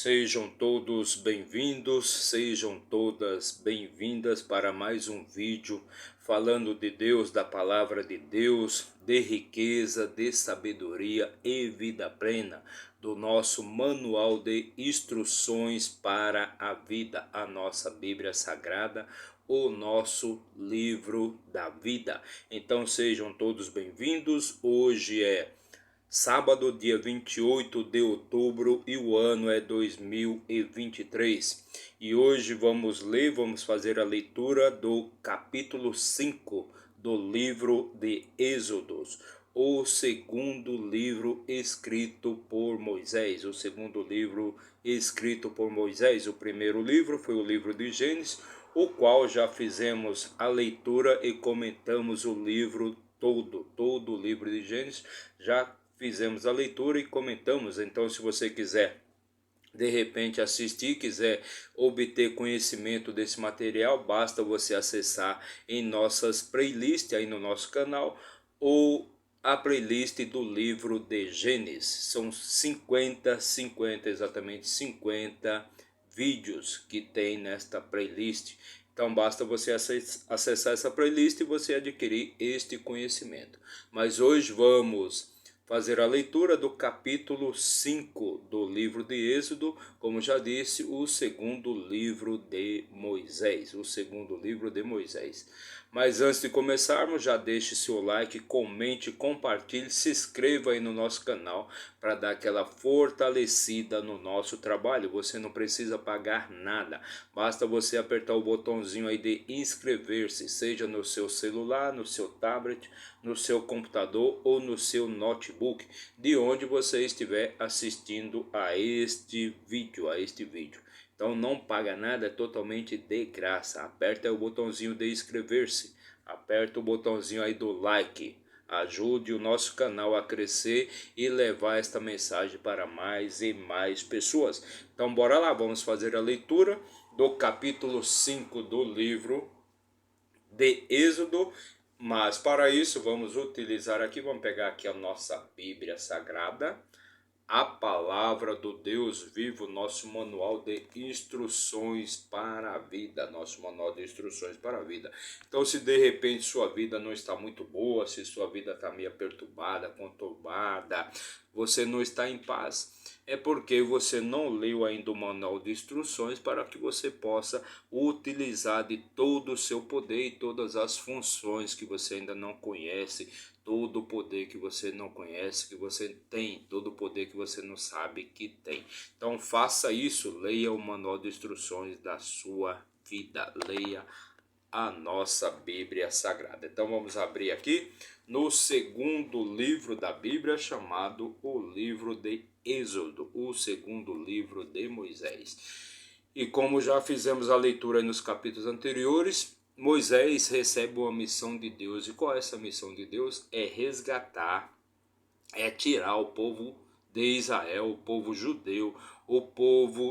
Sejam todos bem-vindos, sejam todas bem-vindas para mais um vídeo falando de Deus, da palavra de Deus, de riqueza, de sabedoria e vida plena, do nosso manual de instruções para a vida, a nossa Bíblia Sagrada, o nosso livro da vida. Então sejam todos bem-vindos. Hoje é sábado, dia 28 de outubro e o ano é 2023. E hoje vamos fazer a leitura do capítulo 5 do livro de Êxodos, o segundo livro escrito por Moisés. O segundo livro escrito por Moisés. O primeiro livro foi o livro de Gênesis, o qual já fizemos a leitura e comentamos o livro todo o livro de Gênesis. Já fizemos a leitura e comentamos. Então, se você quiser de repente assistir, quiser obter conhecimento desse material, basta você acessar em nossas playlists aí no nosso canal, ou a playlist do livro de Gênesis. São 50 exatamente 50 vídeos que tem nesta playlist. Então basta você acessar essa playlist e você adquirir este conhecimento. Mas hoje vamos fazer a leitura do capítulo 5 do livro de Êxodo, como já disse, o segundo livro de Moisés, o segundo livro de Moisés. Mas antes de começarmos, já deixe seu like, comente, compartilhe, se inscreva aí no nosso canal para dar aquela fortalecida no nosso trabalho. Você não precisa pagar nada, basta você apertar o botãozinho aí de inscrever-se, seja no seu celular, no seu tablet, no seu computador ou no seu notebook, de onde você estiver assistindo a este vídeo, Então não paga nada, é totalmente de graça. Aperta o botãozinho de inscrever-se, aperta o botãozinho aí do like. Ajude o nosso canal a crescer e levar esta mensagem para mais e mais pessoas. Então bora lá, vamos fazer a leitura do capítulo 5 do livro de Êxodo. Mas para isso vamos utilizar aqui, vamos pegar aqui a nossa Bíblia Sagrada, a palavra do Deus vivo, nosso manual de instruções para a vida, Então, se de repente sua vida não está muito boa, se sua vida está meio perturbada, conturbada, você não está em paz, é porque você não leu ainda o manual de instruções para que você possa utilizar de todo o seu poder e todas as funções que você ainda não conhece, todo o poder que você não conhece, que você tem, todo o poder que você não sabe que tem. Então faça isso, leia o manual de instruções da sua vida, leia a nossa Bíblia Sagrada. Então vamos abrir aqui no segundo livro da Bíblia, chamado o livro de Êxodo, o segundo livro de Moisés. E como já fizemos a leitura nos capítulos anteriores, Moisés recebe uma missão de Deus. E qual é essa missão de Deus? É resgatar, é tirar o povo de Israel, o povo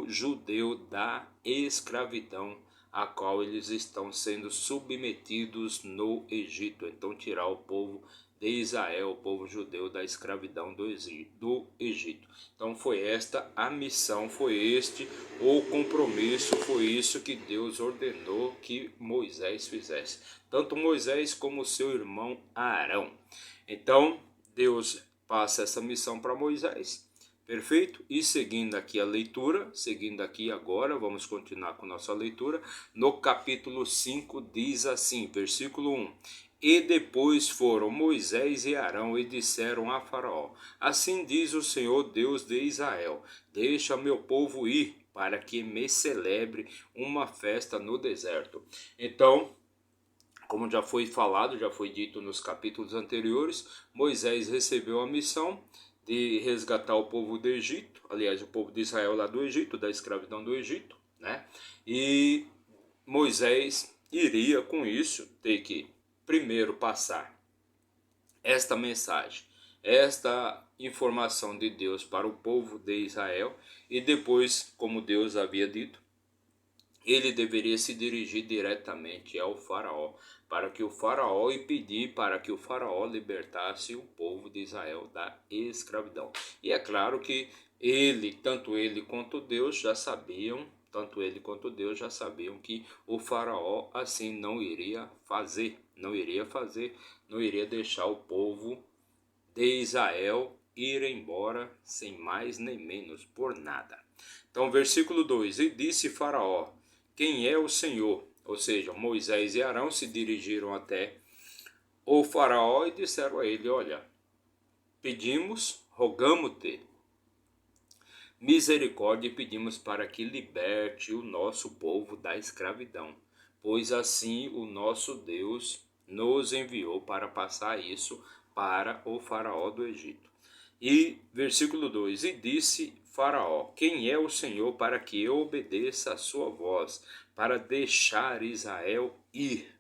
judeu da escravidão a qual eles estão sendo submetidos no Egito. Então tirar o povo de Israel, o povo judeu da escravidão do Egito. Então foi esta a missão, foi este o compromisso, foi isso que Deus ordenou que Moisés fizesse. Tanto Moisés como seu irmão Arão. Então Deus passa essa missão para Moisés. Perfeito? E seguindo aqui a leitura, seguindo aqui agora, vamos continuar com nossa leitura. No capítulo 5 diz assim, versículo 1. E depois foram Moisés e Arão e disseram a Faraó: Assim diz o Senhor Deus de Israel: Deixa meu povo ir, para que me celebre uma festa no deserto. Então, como já foi falado, já foi dito nos capítulos anteriores, Moisés recebeu a missão de resgatar o povo do Egito, aliás, o povo de Israel lá do Egito, da escravidão do Egito, né? E Moisés iria com isso ter que primeiro passar esta mensagem, esta informação de Deus para o povo de Israel, e depois, como Deus havia dito, ele deveria se dirigir diretamente ao faraó, para que o faraó e pedir para que o faraó libertasse o povo de Israel da escravidão. E é claro que Tanto ele quanto Deus já sabiam, que o faraó assim não iria fazer, não iria deixar o povo de Israel ir embora sem mais nem menos por nada. Então, versículo 2: E disse Faraó: Quem é o Senhor? Ou seja, Moisés e Arão se dirigiram até o Faraó e disseram a ele: Olha, pedimos, rogamos-te misericórdia e pedimos para que liberte o nosso povo da escravidão, pois assim o nosso Deus nos enviou para passar isso para o faraó do Egito. E versículo 2: E disse Faraó: Quem é o Senhor para que eu obedeça a sua voz, para deixar Israel ir?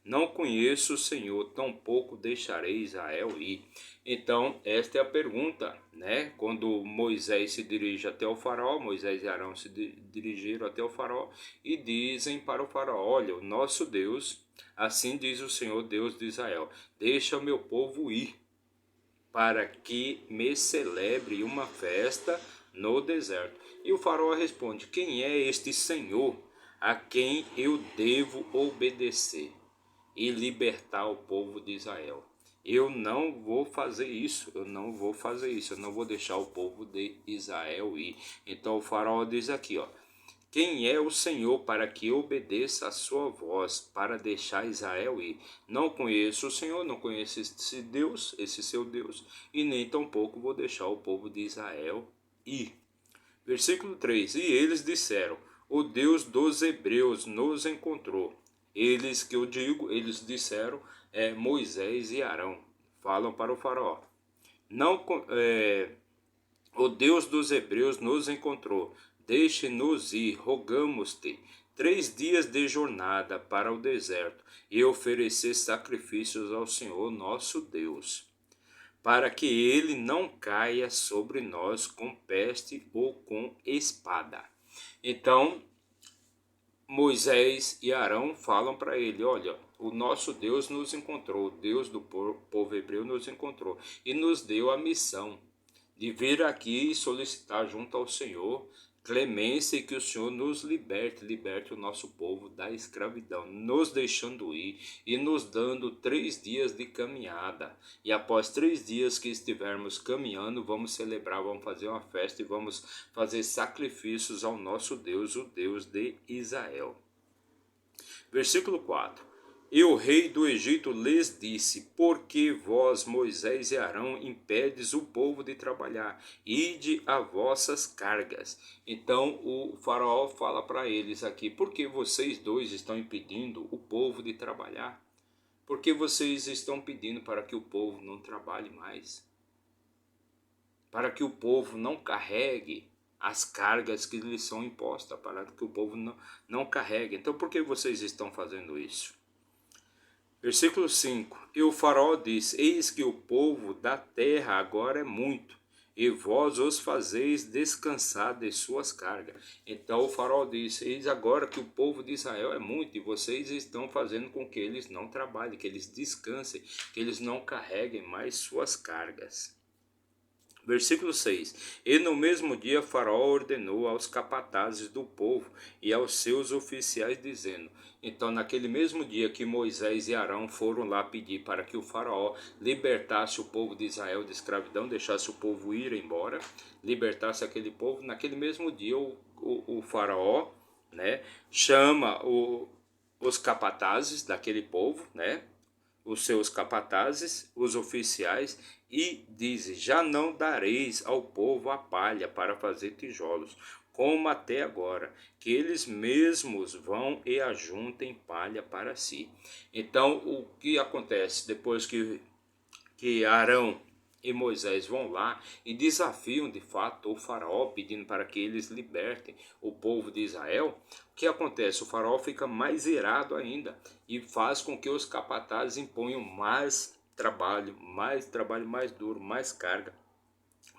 Não conheço o Senhor, tampouco deixarei Israel ir. Então, esta é a pergunta, né? Quando Moisés se dirige até o faraó, Moisés e Arão se dirigiram até o faraó e dizem para o faraó: Olha, o nosso Deus, assim diz o Senhor Deus de Israel, deixa o meu povo ir, para que me celebre uma festa no deserto. E o faraó responde: Quem é este Senhor a quem eu devo obedecer e libertar o povo de Israel? Eu não vou fazer isso, eu não vou deixar o povo de Israel ir. Então o faraó diz aqui, ó: Quem é o Senhor para que obedeça a sua voz, para deixar Israel ir? Não conheço o Senhor, não conheço esse Deus, esse seu Deus, e nem tampouco vou deixar o povo de Israel ir. Versículo 3: E eles disseram: O Deus dos hebreus nos encontrou. Eles disseram, Moisés e Arão, falam para o faraó: Não, o Deus dos hebreus nos encontrou. Deixe-nos ir, rogamos-te, 3 dias de jornada para o deserto e oferecer sacrifícios ao Senhor nosso Deus, para que ele não caia sobre nós com peste ou com espada. Então, Moisés e Arão falam para ele: Olha, o nosso Deus nos encontrou, o Deus do povo hebreu nos encontrou e nos deu a missão de vir aqui e solicitar junto ao Senhor clemência, e que o Senhor nos liberte o nosso povo da escravidão, nos deixando ir e nos dando 3 dias de caminhada. E após 3 dias que estivermos caminhando, vamos celebrar, vamos fazer uma festa e vamos fazer sacrifícios ao nosso Deus, o Deus de Israel. Versículo 4: E o rei do Egito lhes disse: Por que vós, Moisés e Arão, impedes o povo de trabalhar? Ide a vossas cargas. Então o faraó fala para eles aqui: Por que vocês dois estão impedindo o povo de trabalhar? Por que vocês estão pedindo para que o povo não trabalhe mais? Para que o povo não carregue as cargas que lhes são impostas, para que o povo não carregue. Então por que vocês estão fazendo isso? Versículo 5: E o faraó disse: Eis que o povo da terra agora é muito, e vós os fazeis descansar de suas cargas. Então o faraó disse: Eis agora que o povo de Israel é muito, e vocês estão fazendo com que eles não trabalhem, que eles descansem, que eles não carreguem mais suas cargas. Versículo 6: E no mesmo dia Faraó ordenou aos capatazes do povo e aos seus oficiais, dizendo... Então, naquele mesmo dia que Moisés e Arão foram lá pedir para que o Faraó libertasse o povo de Israel de escravidão, deixasse o povo ir embora, libertasse aquele povo, naquele mesmo dia o Faraó, né, chama os capatazes daquele povo, né, os seus capatazes, os oficiais, e diz: Já não dareis ao povo a palha para fazer tijolos, como até agora, que eles mesmos vão e ajuntem palha para si. Então, o que acontece depois que Arão e Moisés vão lá e desafiam de fato o faraó, pedindo para que eles libertem o povo de Israel? O que acontece? O faraó fica mais irado ainda e faz com que os capatazes imponham mais trabalho, mais duro, mais carga,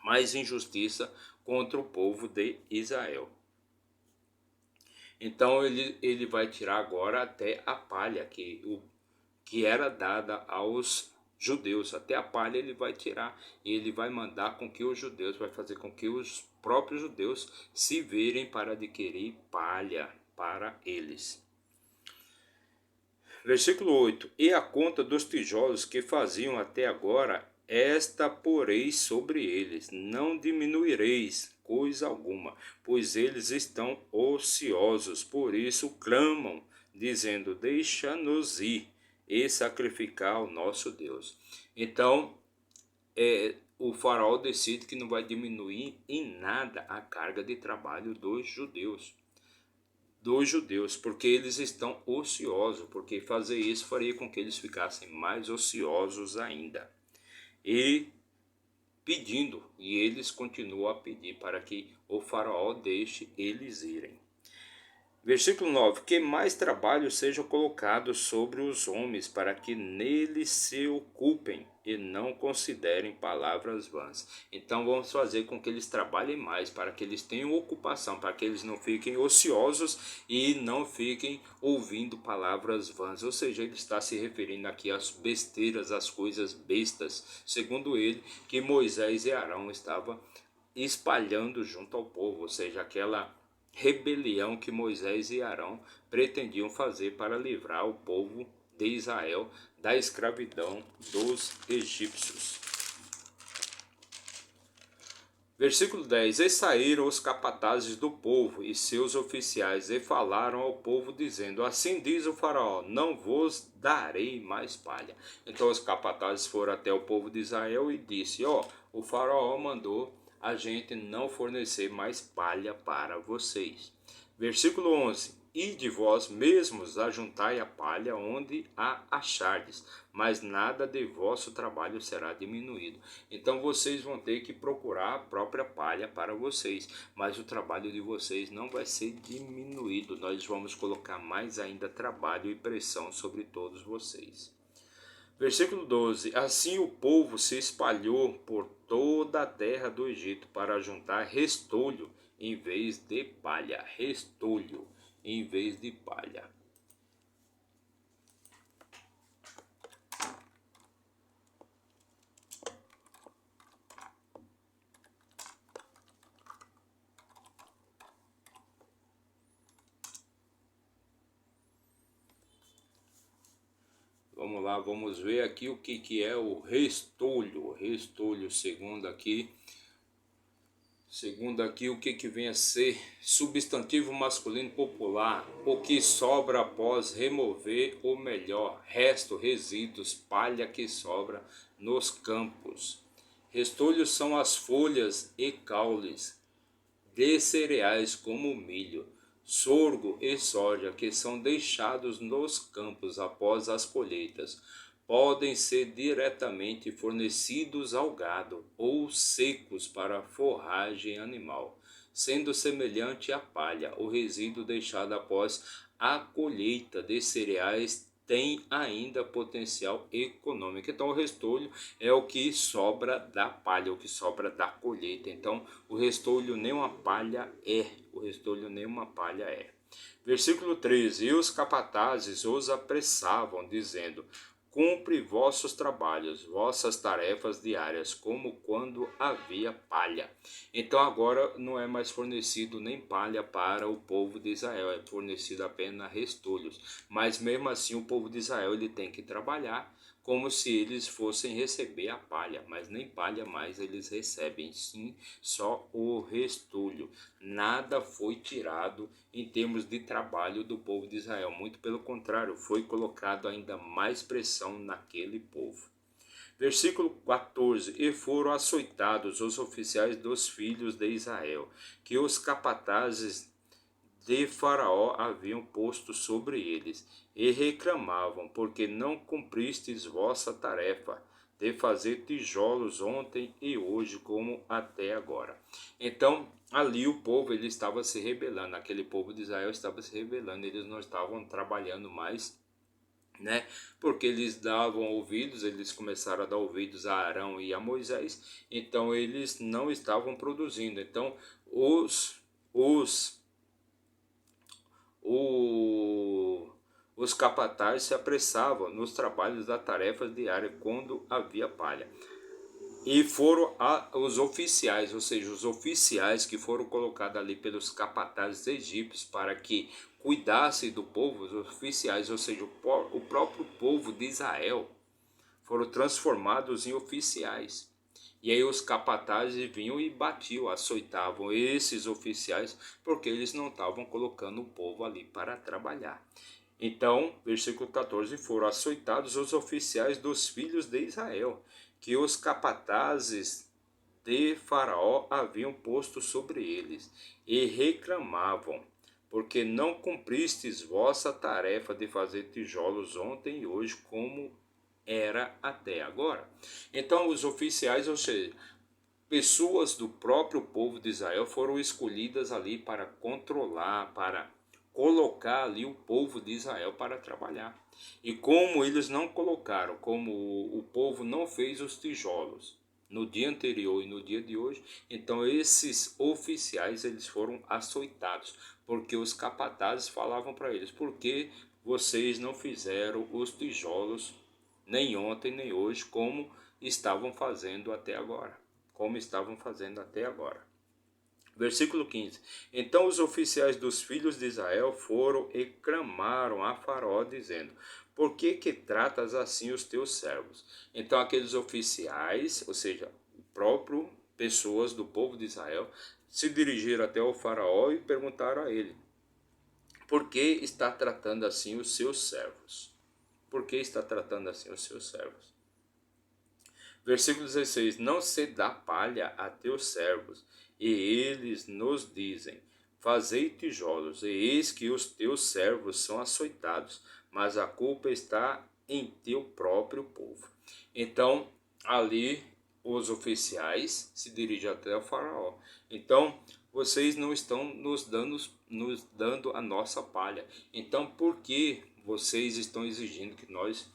mais injustiça contra o povo de Israel. Então ele vai tirar agora até a palha que era dada aos judeus. Até a palha ele vai tirar, e ele vai mandar com que os judeus, vai fazer com que os próprios judeus se virem para adquirir palha para eles. Versículo 8: E a conta dos tijolos que faziam até agora, esta poreis sobre eles, não diminuireis coisa alguma, pois eles estão ociosos, por isso clamam, dizendo: deixa-nos ir e sacrificar ao nosso Deus. Então, o faraó decide que não vai diminuir em nada a carga de trabalho dos judeus, porque eles estão ociosos, porque fazer isso faria com que eles ficassem mais ociosos ainda. E eles continuam a pedir para que o faraó deixe eles irem. Versículo 9: que mais trabalho seja colocado sobre os homens, para que neles se ocupem e não considerem palavras vãs. Então vamos fazer com que eles trabalhem mais, para que eles tenham ocupação, para que eles não fiquem ociosos e não fiquem ouvindo palavras vãs. Ou seja, ele está se referindo aqui às besteiras, às coisas bestas, segundo ele, que Moisés e Arão estavam espalhando junto ao povo, ou seja, aquela rebelião que Moisés e Arão pretendiam fazer para livrar o povo de Israel da escravidão dos egípcios. Versículo 10: E saíram os capatazes do povo e seus oficiais e falaram ao povo dizendo: assim diz o faraó, não vos darei mais palha. Então os capatazes foram até o povo de Israel e disse: o faraó mandou a gente não fornecer mais palha para vocês. Versículo 11: E de vós mesmos ajuntai a palha onde a achardes, mas nada de vosso trabalho será diminuído. Então vocês vão ter que procurar a própria palha para vocês, mas o trabalho de vocês não vai ser diminuído. Nós vamos colocar mais ainda trabalho e pressão sobre todos vocês. Versículo 12: Assim o povo se espalhou por toda a terra do Egito para juntar restolho em vez de palha. Restolho em vez de palha. Vamos lá, vamos ver aqui o que é o restolho. Restolho, segundo aqui, o que vem a ser substantivo masculino popular, o que sobra após remover, ou melhor, resto, resíduos, palha que sobra nos campos. Restolhos são as folhas e caules de cereais como milho, sorgo e soja que são deixados nos campos após as colheitas. Podem ser diretamente fornecidos ao gado ou secos para forragem animal, sendo semelhante à palha. O resíduo deixado após a colheita de cereais tem ainda potencial econômico. Então o restolho é o que sobra da palha, o que sobra da colheita. Então o restolho nem uma palha é. O restolho nem uma palha é. Versículo 13: E os capatazes os apressavam, dizendo: cumpre vossos trabalhos, vossas tarefas diárias, como quando havia palha. Então agora não é mais fornecido nem palha para o povo de Israel, é fornecido apenas restolhos. Mas mesmo assim o povo de Israel ele tem que trabalhar como se eles fossem receber a palha, mas nem palha mais eles recebem, sim, só o restolho. Nada foi tirado em termos de trabalho do povo de Israel, muito pelo contrário, foi colocado ainda mais pressão naquele povo. Versículo 14: E foram açoitados os oficiais dos filhos de Israel, que os capatazes de Faraó haviam posto sobre eles, e reclamavam, porque não cumpristes vossa tarefa de fazer tijolos ontem e hoje, como até agora. Então, ali o povo ele estava se rebelando, aquele povo de Israel estava se rebelando, eles não estavam trabalhando mais, porque eles davam ouvidos, eles começaram a dar ouvidos a Arão e a Moisés, então eles não estavam produzindo. Então, os capatazes se apressavam nos trabalhos da tarefa diária quando havia palha. E foram os oficiais, ou seja, os oficiais que foram colocados ali pelos capatazes egípcios para que cuidassem do povo, os oficiais, ou seja, o próprio povo de Israel, foram transformados em oficiais. E aí os capatazes vinham e batiam, açoitavam esses oficiais, porque eles não estavam colocando o povo ali para trabalhar. Então, versículo 14, foram açoitados os oficiais dos filhos de Israel, que os capatazes de Faraó haviam posto sobre eles, e reclamavam, porque não cumpristes vossa tarefa de fazer tijolos ontem e hoje, como era até agora. Então os oficiais, ou seja, pessoas do próprio povo de Israel, foram escolhidas ali para controlar, para colocar ali o povo de Israel para trabalhar. E como eles não colocaram, como o povo não fez os tijolos no dia anterior e no dia de hoje, então esses oficiais eles foram açoitados, porque os capatazes falavam para eles: por que vocês não fizeram os tijolos nem ontem nem hoje, como estavam fazendo até agora? Como estavam fazendo até agora. Versículo 15. Então os oficiais dos filhos de Israel foram e clamaram a Faraó, dizendo: por que tratas assim os teus servos? Então aqueles oficiais, ou seja, o próprio pessoas do povo de Israel, se dirigiram até o Faraó e perguntaram a ele: por que está tratando assim os seus servos? Por que está tratando assim os seus servos? Versículo 16: não se dá palha a teus servos, e eles nos dizem: fazei tijolos, e eis que os teus servos são açoitados, mas a culpa está em teu próprio povo. Então, ali os oficiais se dirigem até o faraó. Então, vocês não estão nos dando a nossa palha. Então, por que vocês estão exigindo que nós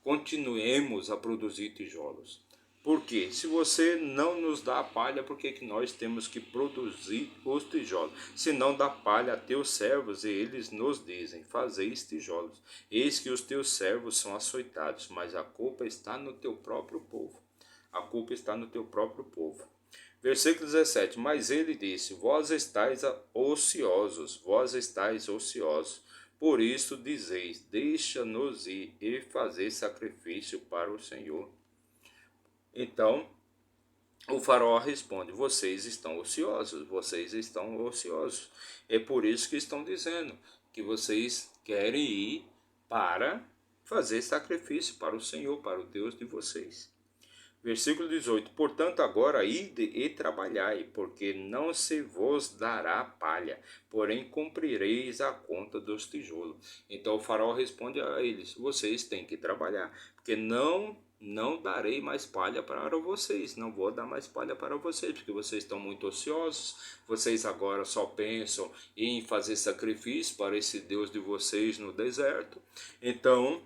continuemos a produzir tijolos? Porque se você não nos dá a palha, por que nós temos que produzir os tijolos? Se não dá palha a teus servos, e eles nos dizem: fazeis tijolos. Eis que os teus servos são açoitados, mas a culpa está no teu próprio povo. A culpa está no teu próprio povo. Versículo 17: mas ele disse: vós estáis ociosos, vós estáis ociosos. Por isso dizeis: deixa-nos ir e fazer sacrifício para o Senhor. Então o faraó responde: vocês estão ociosos, vocês estão ociosos. É por isso que estão dizendo que vocês querem ir para fazer sacrifício para o Senhor, para o Deus de vocês. Versículo 18: portanto agora ide e trabalhai, porque não se vos dará palha, porém cumprireis a conta dos tijolos. Então o faraó responde a eles: vocês têm que trabalhar, porque não darei mais palha para vocês, não vou dar mais palha para vocês, porque vocês estão muito ociosos, vocês agora só pensam em fazer sacrifício para esse Deus de vocês no deserto. Então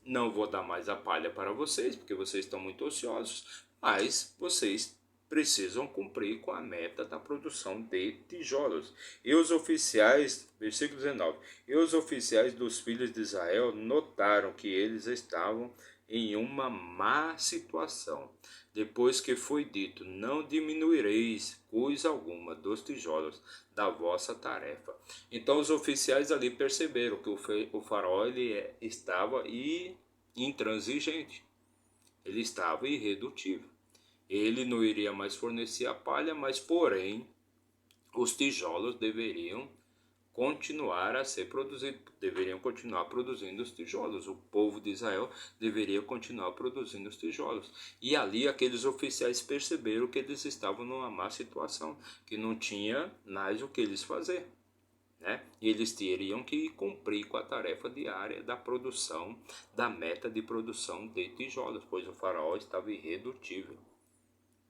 não vou dar mais a palha para vocês, porque vocês estão muito ociosos, mas vocês precisam cumprir com a meta da produção de tijolos. E os oficiais, versículo 19, e os oficiais dos filhos de Israel notaram que eles estavam em uma má situação, depois que foi dito: não diminuireis coisa alguma dos tijolos da vossa tarefa. Então os oficiais ali perceberam que o faraó estava intransigente, ele estava irredutível. Ele não iria mais fornecer a palha, mas porém os tijolos deveriam continuar a ser produzido, deveriam continuar produzindo os tijolos. O povo de Israel deveria continuar produzindo os tijolos. E ali aqueles oficiais perceberam que eles estavam numa má situação, que não tinha mais o que eles fazer, né? E eles teriam que cumprir com a tarefa diária da produção, da meta de produção de tijolos, pois o faraó estava irredutível.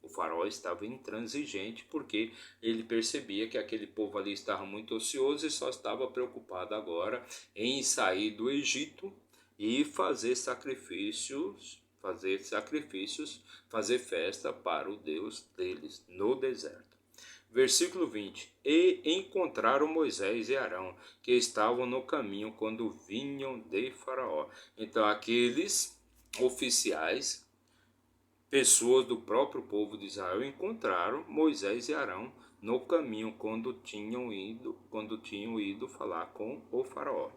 O faraó estava intransigente, porque ele percebia que aquele povo ali estava muito ocioso e só estava preocupado agora em sair do Egito e fazer sacrifícios, fazer festa para o Deus deles no deserto. Versículo 20: e encontraram Moisés e Arão, que estavam no caminho quando vinham de Faraó. Então aqueles oficiais pessoas do próprio povo de Israel encontraram Moisés e Arão no caminho quando tinham ido falar com o faraó.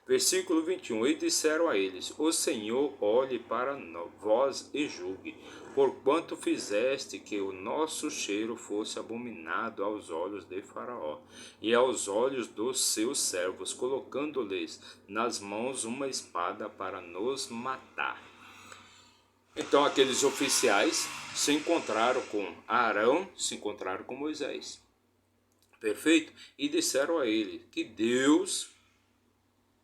Versículo 21. E disseram a eles: O Senhor olhe para vós e julgue, porquanto fizeste que o nosso cheiro fosse abominado aos olhos de Faraó e aos olhos dos seus servos, colocando-lhes nas mãos uma espada para nos matar. Então aqueles oficiais se encontraram com Arão, se encontraram com Moisés. Perfeito? E disseram a ele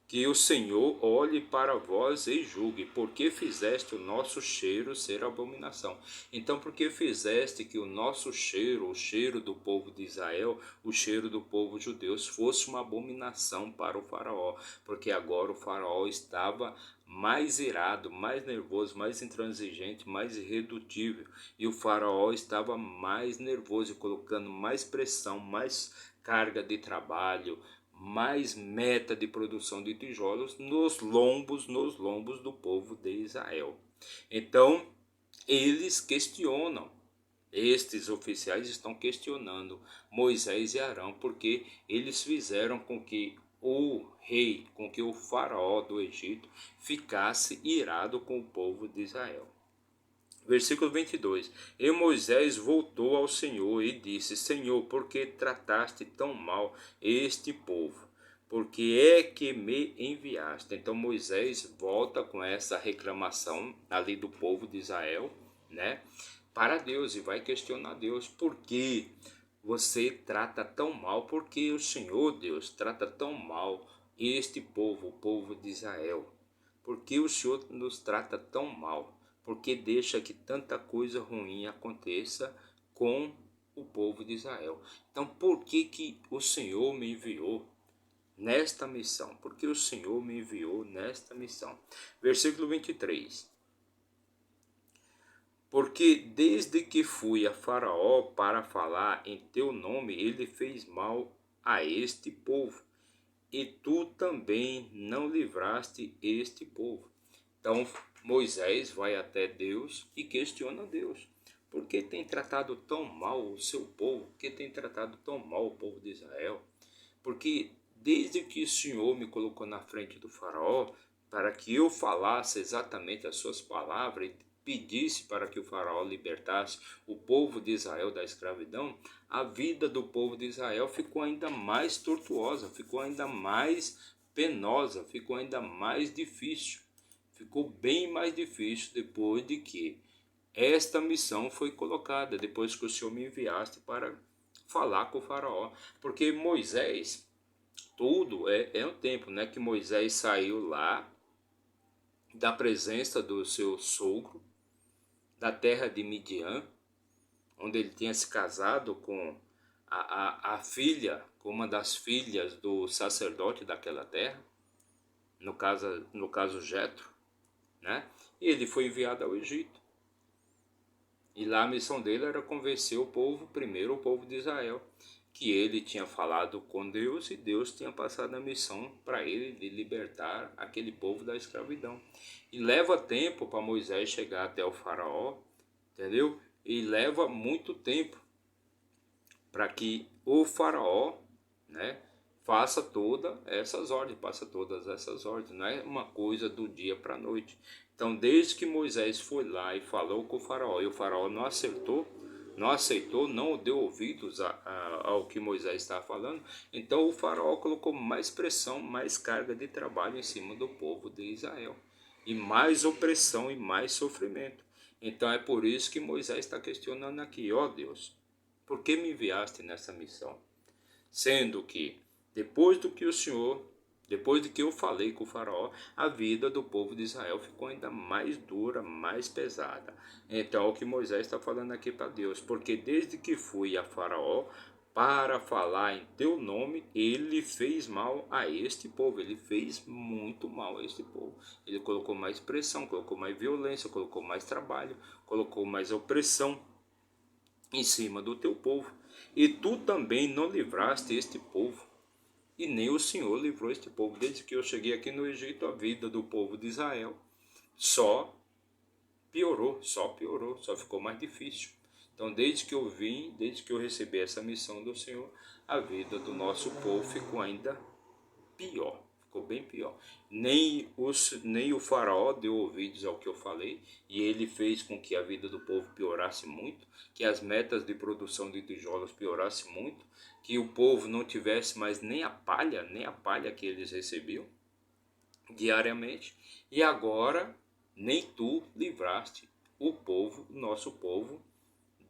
que o Senhor olhe para vós e julgue, porque fizeste o nosso cheiro ser abominação. Então, porque fizeste que o nosso cheiro, o cheiro do povo de Israel, o cheiro do povo judeu, fosse uma abominação para o faraó, porque agora o faraó estava mais irado, mais nervoso, mais intransigente, mais irredutível, e o faraó estava mais nervoso, colocando mais pressão, mais carga de trabalho, mais meta de produção de tijolos nos lombos do povo de Israel. Então, eles questionam, estes oficiais estão questionando Moisés e Arão, porque eles fizeram com que o rei, com que o faraó do Egito ficasse irado com o povo de Israel. Versículo 22. E Moisés voltou ao Senhor e disse: Senhor, por que trataste tão mal este povo? Porque é que me enviaste? Então Moisés volta com essa reclamação ali do povo de Israel, né, para Deus, e vai questionar Deus: por que você trata tão mal? Por que o Senhor Deus trata tão mal este povo, o povo de Israel? Por que o Senhor nos trata tão mal? Porque deixa que tanta coisa ruim aconteça com o povo de Israel. Então, por que o Senhor me enviou nesta missão? Porque o Senhor me enviou nesta missão. Versículo 23. Porque desde que fui a Faraó para falar em teu nome, ele fez mal a este povo, e tu também não livraste este povo. Então Moisés vai até Deus e questiona Deus: por que tem tratado tão mal o seu povo? Por que tem tratado tão mal o povo de Israel? Porque desde que o Senhor me colocou na frente do faraó, para que eu falasse exatamente as suas palavras e pedisse para que o faraó libertasse o povo de Israel da escravidão, a vida do povo de Israel ficou ainda mais tortuosa, ficou ainda mais penosa, ficou ainda mais difícil. Ficou bem mais difícil depois de que esta missão foi colocada, depois que o Senhor me enviaste para falar com o faraó. Porque Moisés, tudo é um tempo, né, que Moisés saiu lá da presença do seu sogro, da terra de Midian, onde ele tinha se casado com a filha, com uma das filhas do sacerdote daquela terra, no caso Jetro, né? E ele foi enviado ao Egito. E lá a missão dele era convencer o povo, primeiro o povo de Israel, que ele tinha falado com Deus e Deus tinha passado a missão para ele de libertar aquele povo da escravidão. E leva tempo para Moisés chegar até o faraó, entendeu? E leva muito tempo para que o faraó, né, faça todas essas ordens, não é uma coisa do dia para a noite. Então, desde que Moisés foi lá e falou com o faraó, e o faraó não aceitou, não deu ouvidos ao que Moisés estava falando, então o faraó colocou mais pressão, mais carga de trabalho em cima do povo de Israel, e mais opressão e mais sofrimento. Então é por isso que Moisés está questionando aqui: ó Deus, por que me enviaste nessa missão? Sendo que depois de que eu falei com o faraó, a vida do povo de Israel ficou ainda mais dura, mais pesada. Então, é o que Moisés está falando aqui para Deus: porque desde que fui a faraó para falar em teu nome, ele fez mal a este povo, ele fez muito mal a este povo. Ele colocou mais pressão, colocou mais violência, colocou mais trabalho, colocou mais opressão em cima do teu povo. E tu também não livraste este povo, e nem o Senhor livrou este povo. Desde que eu cheguei aqui no Egito, a vida do povo de Israel só piorou, só ficou mais difícil. Então, desde que eu vim, desde que eu recebi essa missão do Senhor, a vida do nosso povo ficou ainda pior, ficou bem pior. Nem o faraó deu ouvidos ao que eu falei, e ele fez com que a vida do povo piorasse muito, que as metas de produção de tijolos piorassem muito, que o povo não tivesse mais nem a palha que eles recebiam diariamente, e agora nem tu livraste o povo, nosso povo,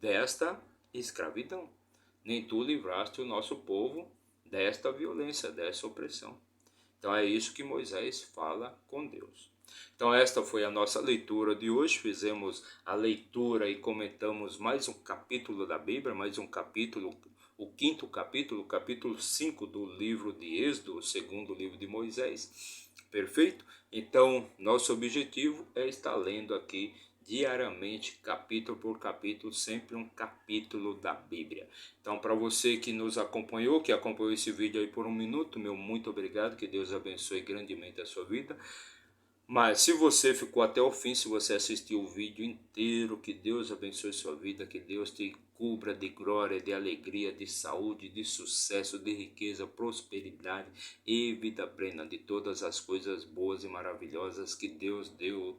desta escravidão. Nem tu livraste o nosso povo desta violência, dessa opressão. Então é isso que Moisés fala com Deus. Então esta foi a nossa leitura de hoje. Fizemos a leitura e comentamos mais um capítulo da Bíblia, mais um capítulo, o quinto capítulo, o capítulo 5 do livro de Êxodo, o segundo livro de Moisés. Perfeito? Então, nosso objetivo é estar lendo aqui diariamente, capítulo por capítulo, sempre um capítulo da Bíblia. Então, para você que nos acompanhou, que acompanhou esse vídeo aí por um minuto, meu muito obrigado, que Deus abençoe grandemente a sua vida. Mas se você ficou até o fim, se você assistiu o vídeo inteiro, que Deus abençoe sua vida, que Deus te cubra de glória, de alegria, de saúde, de sucesso, de riqueza, prosperidade e vida plena, de todas as coisas boas e maravilhosas que Deus deu,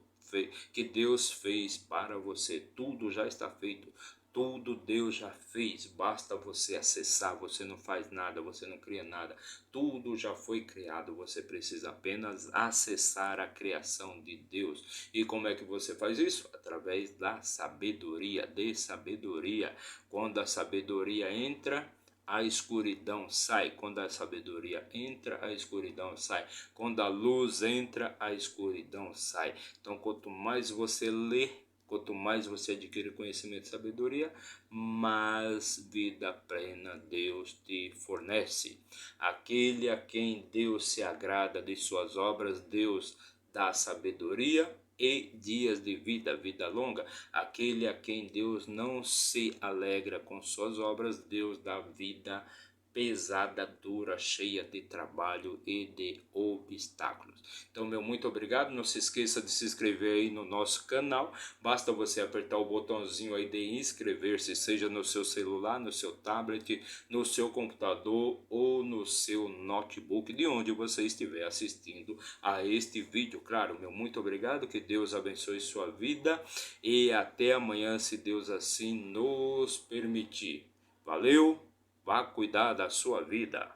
que Deus fez para você. Tudo já está feito. Tudo Deus já fez, basta você acessar, você não faz nada, você não cria nada, tudo já foi criado, você precisa apenas acessar a criação de Deus. E como é que você faz isso? Através da sabedoria, de sabedoria. Quando a sabedoria entra, a escuridão sai. Quando a sabedoria entra, a escuridão sai. Quando a luz entra, a escuridão sai. Então, quanto mais você lê, quanto mais você adquire conhecimento e sabedoria, mais vida plena Deus te fornece. Aquele a quem Deus se agrada de suas obras, Deus dá sabedoria e dias de vida, vida longa. Aquele a quem Deus não se alegra com suas obras, Deus dá vida pesada, dura, cheia de trabalho e de obstáculos. Então, meu muito obrigado. Não se esqueça de se inscrever aí no nosso canal. Basta você apertar o botãozinho aí de inscrever-se, seja no seu celular, no seu tablet, no seu computador ou no seu notebook, de onde você estiver assistindo a este vídeo. Claro, meu muito obrigado. Que Deus abençoe sua vida e até amanhã, se Deus assim nos permitir. Valeu! Vá cuidar da sua vida.